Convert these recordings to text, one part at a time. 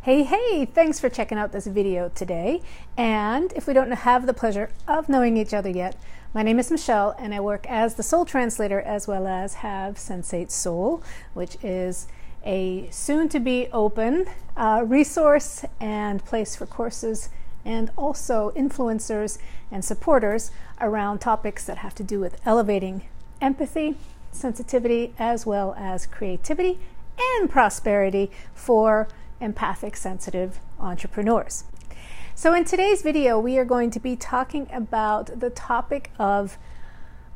Hey, thanks for checking out this video today. And if we don't have the pleasure of knowing each other yet, my name is Michelle and I work as the soul translator as well as have Sensate Soul, which is a soon-to-be open resource and place for courses and also influencers and supporters around topics that have to do with elevating empathy, sensitivity, as well as creativity and prosperity for empathic, sensitive entrepreneurs. So in today's video, we are going to be talking about the topic of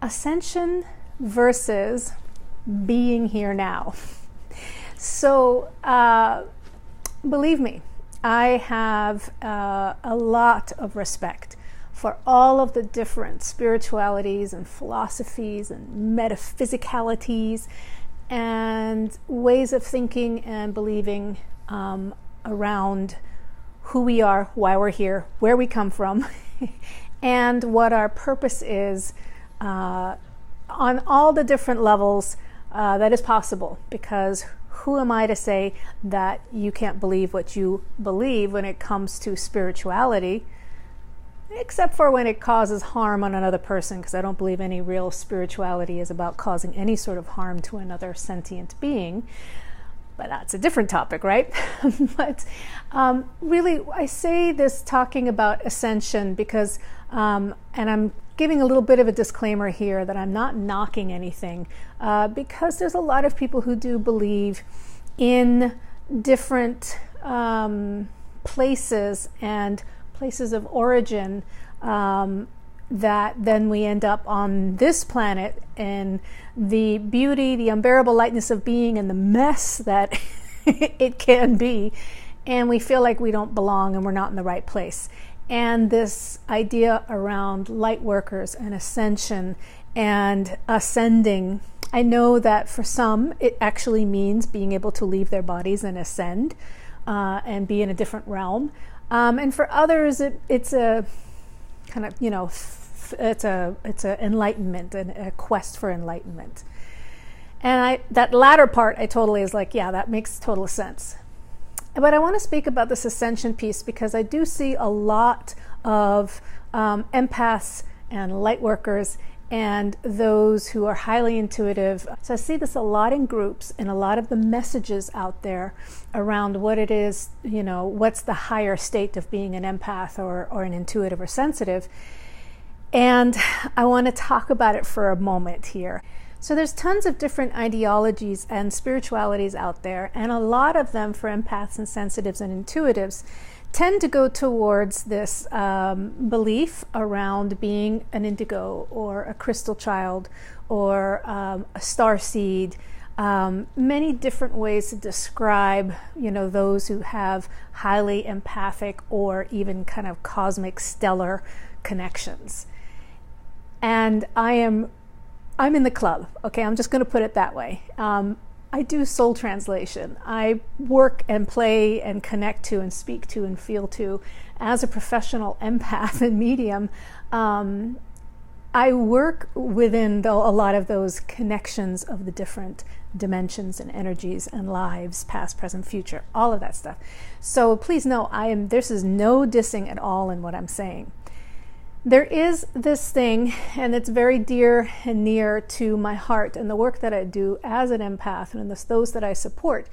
ascension versus being here now. So believe me, I have a lot of respect for all of the different spiritualities and philosophies and metaphysicalities and ways of thinking and believing around who we are, why we're here, where we come from, and what our purpose is on all the different levels that is possible. Because who am I to say that you can't believe what you believe when it comes to spirituality, except for when it causes harm on another person, because I don't believe any real spirituality is about causing any sort of harm to another sentient being. But that's a different topic, right? But really, I say this talking about ascension because, and I'm giving a little bit of a disclaimer here that I'm not knocking anything, because there's a lot of people who do believe in different places and places of origin that then we end up on this planet and the beauty, the unbearable lightness of being and the mess that it can be, and we feel like we don't belong and we're not in the right place. And this idea around light workers and ascension and ascending, I know that for some it actually means being able to leave their bodies and ascend and be in a different realm, and for others it's a kind of, you know, it's a enlightenment and a quest for enlightenment. And that latter part, I totally is like, yeah, that makes total sense. But I want to speak about this ascension piece because I do see a lot of empaths and light workers and those who are highly intuitive. So I see this a lot in groups and a lot of the messages out there around what it is, you know, what's the higher state of being an empath or an intuitive or sensitive. And I want to talk about it for a moment here. So there's tons of different ideologies and spiritualities out there, and a lot of them for empaths and sensitives and intuitives tend to go towards this belief around being an indigo or a crystal child or a star seed. Many different ways to describe, you know, those who have highly empathic or even kind of cosmic stellar connections. And I'm in the club, okay? I'm just going to put it that way. I do soul translation. I work and play and connect to and speak to and feel to as a professional empath and medium. I work within a lot of those connections of the different dimensions and energies and lives, past, present, future, all of that stuff. So please know, this is no dissing at all in what I'm saying. There is this thing, and it's very dear and near to my heart and the work that I do as an empath and those that I support,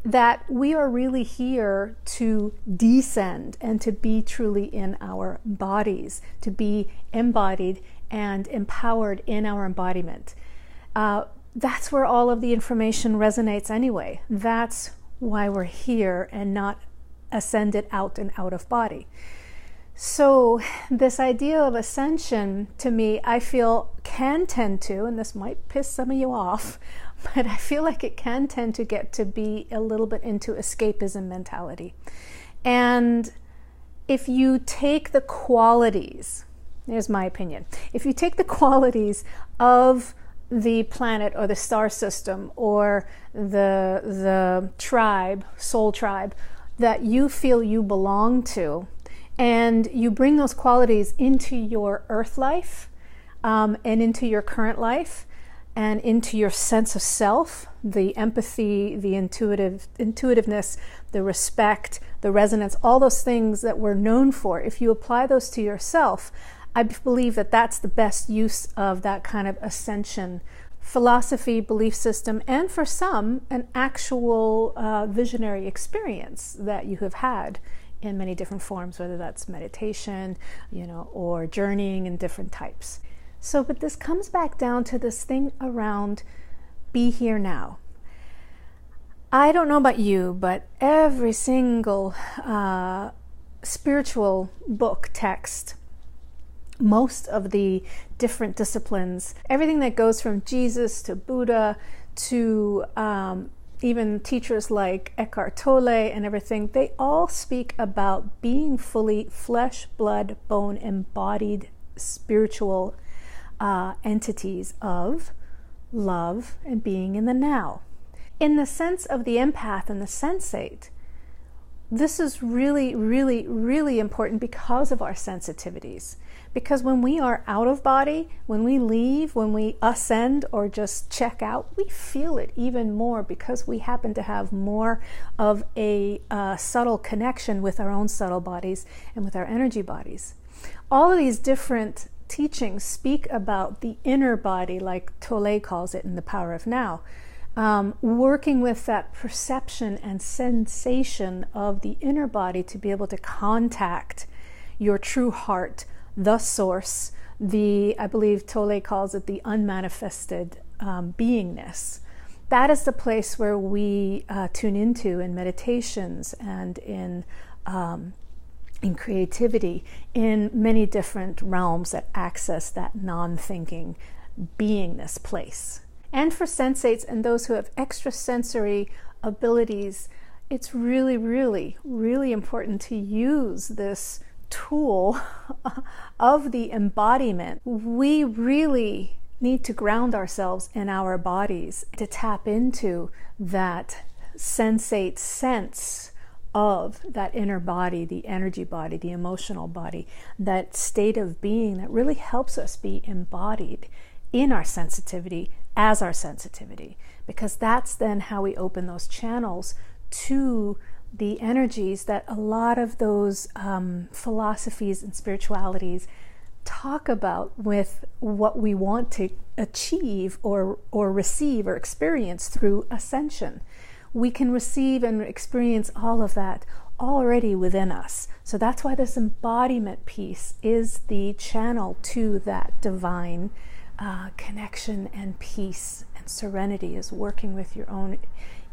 that we are really here to descend and to be truly in our bodies, to be embodied and empowered in our embodiment. That's where all of the information resonates anyway. That's why we're here and not ascended out and out of body. So this idea of ascension, to me, I feel can tend to, and this might piss some of you off, but I feel like it can tend to get to be a little bit into escapism mentality. And if you take the qualities, here's my opinion, if you take the qualities of the planet or the star system or the tribe, soul tribe, that you feel you belong to, and you bring those qualities into your earth life and into your current life, and into your sense of self, the empathy, the intuitiveness, the respect, the resonance, all those things that we're known for, if you apply those to yourself, I believe that that's the best use of that kind of ascension philosophy, belief system, and for some, an actual visionary experience that you have had in many different forms, whether that's meditation, or journeying in different types. So, but this comes back down to this thing around be here now. I don't know about you, but every single spiritual book, text, most of the different disciplines, everything that goes from Jesus to Buddha to even teachers like Eckhart Tolle and everything, they all speak about being fully flesh, blood, bone, embodied spiritual entities of love and being in the now. In the sense of the empath and the sensate, this is really, really, really important because of our sensitivities. Because when we are out of body, when we leave, when we ascend or just check out, we feel it even more because we happen to have more of a subtle connection with our own subtle bodies and with our energy bodies. All of these different teachings speak about the inner body, like Tolle calls it in The Power of Now, working with that perception and sensation of the inner body to be able to contact your true heart, the source, I believe Tolle calls it the unmanifested beingness. That is the place where we tune into in meditations and in creativity, in many different realms that access that non-thinking beingness place. And for sensates and those who have extrasensory abilities, it's really, really, really important to use this tool of the embodiment. We really need to ground ourselves in our bodies to tap into that sensate sense of that inner body, the energy body, the emotional body, that state of being that really helps us be embodied in our sensitivity as our sensitivity, because that's then how we open those channels to the energies that a lot of those philosophies and spiritualities talk about with what we want to achieve or receive or experience through ascension. We can receive and experience all of that already within us. So that's why this embodiment piece is the channel to that divine connection and peace and serenity, is working with your own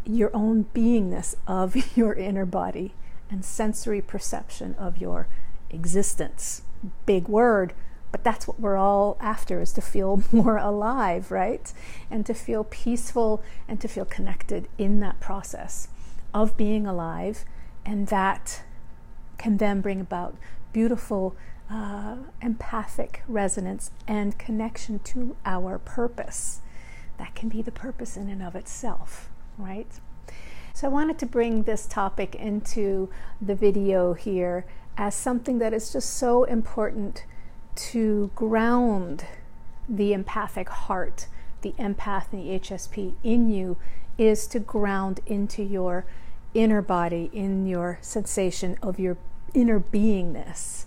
beingness of your inner body and sensory perception of your existence. Big word, but that's what we're all after, is to feel more alive, right? And to feel peaceful and to feel connected in that process of being alive. And that can then bring about beautiful empathic resonance and connection to our purpose. That can be the purpose in and of itself, right? So I wanted to bring this topic into the video here as something that is just so important to ground the empathic heart, the empath and the HSP in you, is to ground into your inner body, in your sensation of your inner beingness,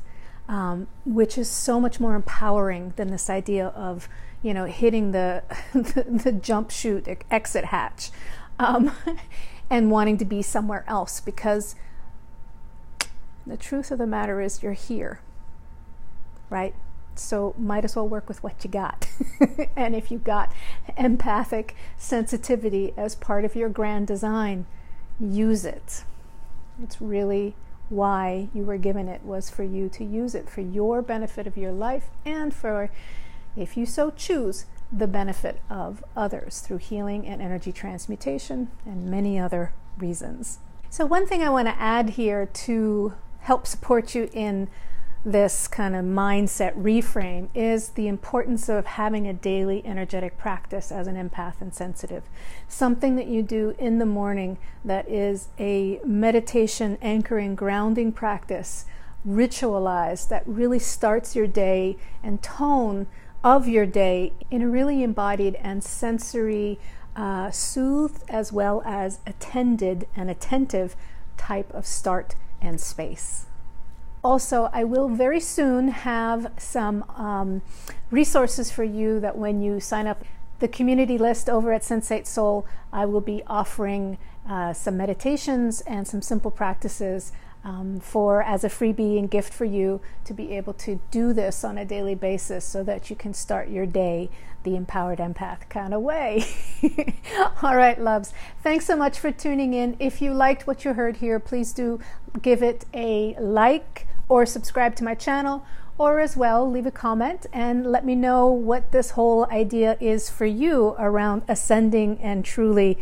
which is so much more empowering than this idea of, hitting the the jump chute exit hatch and wanting to be somewhere else, because the truth of the matter is you're here, right? So might as well work with what you got. And if you got empathic sensitivity as part of your grand design, use it. It's really why you were given it, was for you to use it for your benefit of your life and for, if you so choose, the benefit of others through healing and energy transmutation and many other reasons. So one thing I want to add here to help support you in this kind of mindset reframe is the importance of having a daily energetic practice as an empath and sensitive. Something that you do in the morning that is a meditation, anchoring, grounding practice, ritualized, that really starts your day and tone of your day in a really embodied and sensory, soothed as well as attended and attentive type of start and space. Also, I will very soon have some resources for you that when you sign up the community list over at Sensate Soul, I will be offering some meditations and some simple practices as a freebie and gift for you to be able to do this on a daily basis so that you can start your day the empowered empath kind of way. All right, loves. Thanks so much for tuning in. If you liked what you heard here, please do give it a like or subscribe to my channel, or as well leave a comment and let me know what this whole idea is for you around ascending and truly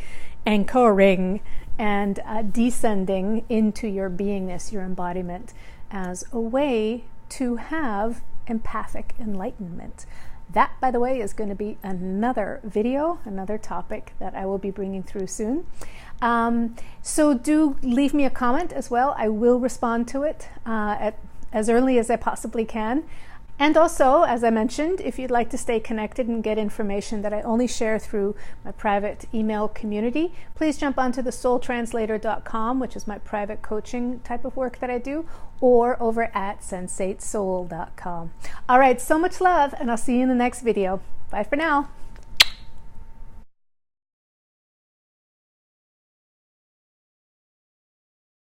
anchoring and descending into your beingness, your embodiment, as a way to have empathic enlightenment. That, by the way, is going to be another video, another topic that I will be bringing through soon. So do leave me a comment as well. I will respond to it as early as I possibly can. And also, as I mentioned, if you'd like to stay connected and get information that I only share through my private email community, please jump onto the soultranslator.com, which is my private coaching type of work that I do, or over at sensatesoul.com. All right, so much love, and I'll see you in the next video. Bye for now.